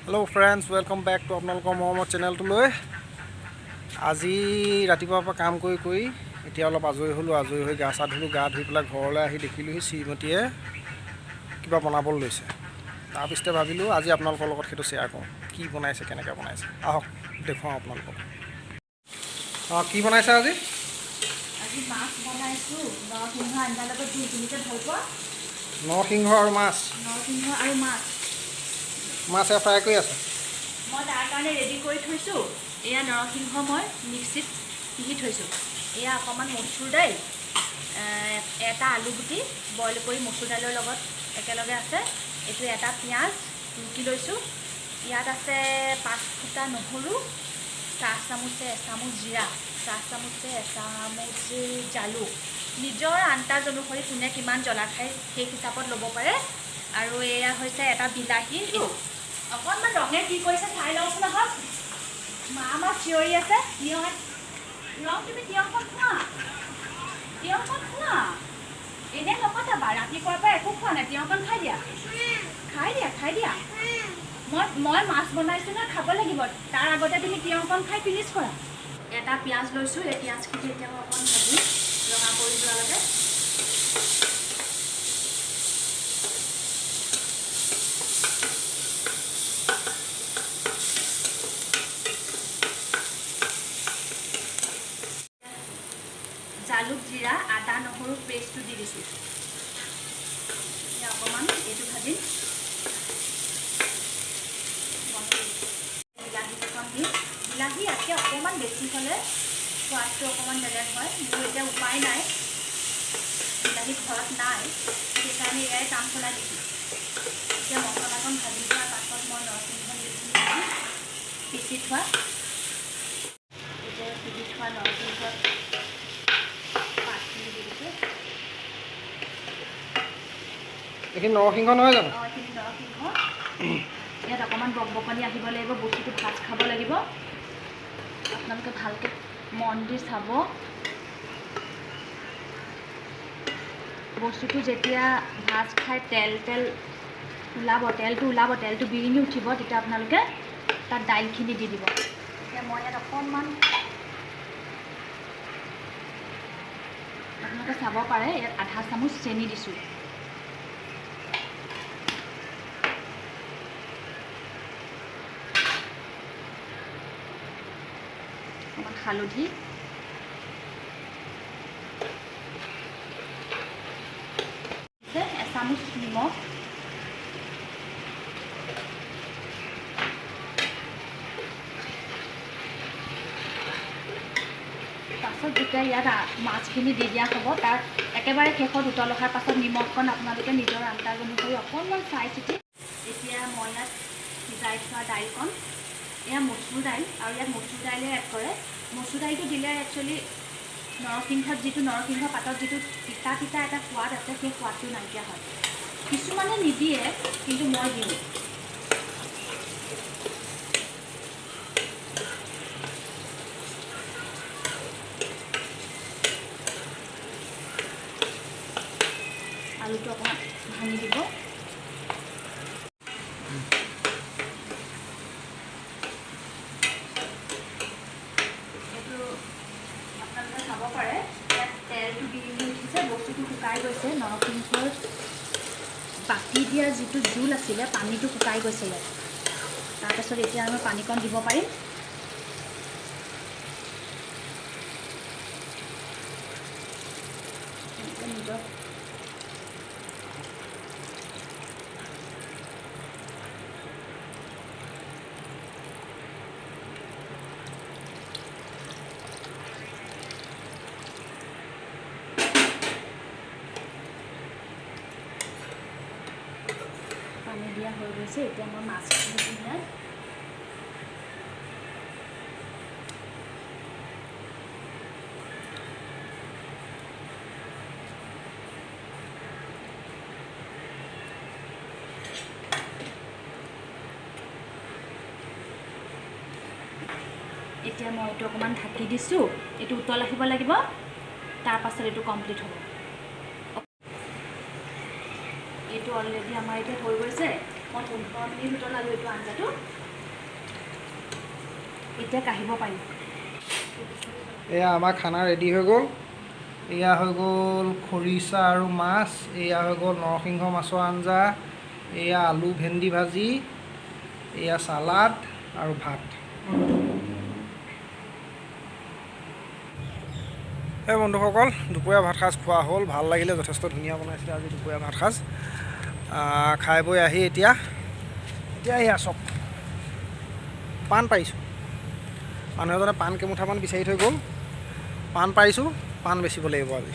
Hello friends, welcome back to আপোনালোকৰ মৰমৰ চেনেলটোলৈ। আজি ৰাতিপুৱাৰ পৰা কাম কৰি এতিয়া অলপ আজৰি হ'লো, আজৰি হৈ গা চা ধুলো, গা ধুই পেলাই ঘৰলৈ আহি দেখিলোহি শ্ৰীমতীয়ে কিবা বনাবলৈ লৈছে। তাৰপিছতে ভাবিলোঁ আজি আপোনালোকৰ লগত সেইটো শ্বেয়াৰ কৰোঁ, কি বনাইছে, কেনেকৈ বনাইছে। আহক দেখুৱাওঁ আপোনালোকক। কি বনাইছে আজি? আজি মাছ বনাইছোঁ, নৰসিংহ আঞ্জাৰ লগত যোনখিনিতে ভাল পোৱা। নৰসিংহ আৰু মাছ। নৰসিংহ আৰু মাছ। মাছে ফ্ৰাই কৰি আছে। মই তাৰ কাৰণে ৰেডি কৰি থৈছোঁ। এয়া নৰসিংহ মই মিক্সিত পিহি থৈছোঁ। এয়া অকণমান মচুৰ দাইল, এটা আলু গুটি বইল কৰি মচুৰ দাইলৰ লগত একেলগে আছে। এইটো এটা পিঁয়াজ ৰুকি লৈছোঁ। ইয়াত আছে 5 ফুটা নহৰু, চাহ চামুচে এচামুচ জিৰা, চাহ চামুচে এচামুচ জালুক। নিজৰ আন্দাজ অনুসৰি কোনে কিমান জ্বলা খায় সেই হিচাপত ল'ব পাৰে। আৰু এয়া হৈছে এটা বিলাহী। অকণমান ৰঙে কি কৰিছে চাই লওঁচোন আহক। মা আমাৰ চিঞৰি আছে। ৰং তুমি তিয়ঁহখন খোৱা, তিয়ঁহখন খোৱা। এনেই নকটাবা, ৰাতিপুৱাৰ পৰা একো খোৱা নাই, তিয়ঁহখন খাই দিয়া, খাই দিয়া, খাই দিয়া। মই মাছ বনাইছোঁ নহয়, খাব লাগিব। তাৰ আগতে তুমি তিয়ঁহখন খাই ফিনিছ কৰা। এটা পিঁয়াজ লৈছোঁ। এই পিঁয়াজখিনি এতিয়া মই অকণমান ভাজি ৰঙা কৰি যোৱালৈকে। জালুক, জিৰা, আদা, নহৰু পেষ্টটো দি দিছোঁ। এতিয়া অকণমান এইটো ভাজিম। বিলাহী অকণ দি, বিলাহী ইয়াতকৈ অকণমান বেছি হ'লে সোৱাদটো অকণমান বেলেগ হয়। মোৰ এতিয়া উপায় নাই, বিলাহী ঘৰত নাই, সেইকাৰণে এয়াই কাম চলাই দিছোঁ। এতিয়া মছলাকণ ভাজি যোৱাৰ পাছত মই নৰসিংহ পিচি থোৱা নৰসিংহ পাতখিনি দি দিছোঁ। এইখিনি নৰসিংহ নহয় জানো? এইখিনি নৰসিংহ। ইয়াত অকণমান বকবকনি আহিব লাগিব, বস্তুটো ভাজ খাব লাগিব। আপোনালোকে ভালকৈ মন দি চাব। বস্তুটো যেতিয়া ভাজ খাই তেলটো ওলাব, তেলটো বিৰিঙি উঠিব, তেতিয়া আপোনালোকে তাত দাইলখিনি দি দিব। এতিয়া মই ইয়াত অকণমান আপোনালোকে চাব পাৰে, ইয়াত আধা চামুচ চেনি দিছোঁ। অকণমান হালধি, এচামুচ নিমখ, পাছত যেতিয়া ইয়াত মাছখিনি দি দিয়া হ'ব, তাৰ একেবাৰে শেষত উতল অহাৰ পাছত নিমখকণ আপোনালোকে নিজৰ আন্দাজ অনুসৰি অকণমান চাই চিতি। এতিয়া মই ইয়াত সিজাই থোৱা দাইলকণ, এয়া মচুৰ দাইল, আৰু ইয়াত মচুৰ দাইলে এড কৰে। মচুৰ দাইলটো দিলে একচুৱেলি নৰসিংহ পাতত যিটো তিতা এটা সোৱাদ আছে, সেই সোৱাদটো নাইকিয়া হয়। কিছুমানে নিদিয়ে, কিন্তু মই দিওঁ। আলুটো অকণমান ভাঙি দিব। আপোনালোকে চাব পাৰে, ইয়াত তেলটো বিৰিঙি উঠিছে, বস্তুটো শুকাই গৈছে। নৰসিংহৰ বাতি দিয়া যিটো জোল আছিলে, পানীটো শুকাই গৈছে ইয়াত। তাৰপাছত এতিয়া আমি পানীকণ দিব পাৰিম। নিজৰ পানী দিয়া হৈ গৈছে। এতিয়া মই মাছখিনি দিম ইয়াত। এতিয়া মই এইটো অকণমান ঢাকি দিছোঁ। এইটো উতল আহিব লাগিব, তাৰপাছত এইটো কমপ্লিট হ'ব। এইটো অলৰেডি আমাৰ এতিয়া হৈ গৈছে। মই 15 মিনিট উতলালোঁ এইটো আঞ্জাটো। এতিয়া কাঢ়িব পাৰিম। এয়া আমাৰ খানা ৰেডি হৈ গ'ল। এয়া হৈ গ'ল খৰিচা আৰু মাছ, এয়া হৈ গ'ল নৰসিংহ মাছৰ আঞ্জা, এয়া আলু ভেন্দি ভাজি, এয়া চালাড আৰু ভাত। এই বন্ধুসকল, দুপৰীয়া ভাত সাজ খোৱা হ'ল। ভাল লাগিলে, যথেষ্ট ধুনীয়া বনাইছিলে আজি দুপৰীয়া ভাত সাজ। খাই বৈ আহি এতিয়া এয়া চব পাণ পাৰিছোঁ। মানুহ এজনে পাণ কেইমুঠামান বিচাৰি থৈ গ'ল। পাণ পাৰিছোঁ, পাণ বেচিব লাগিব আজি।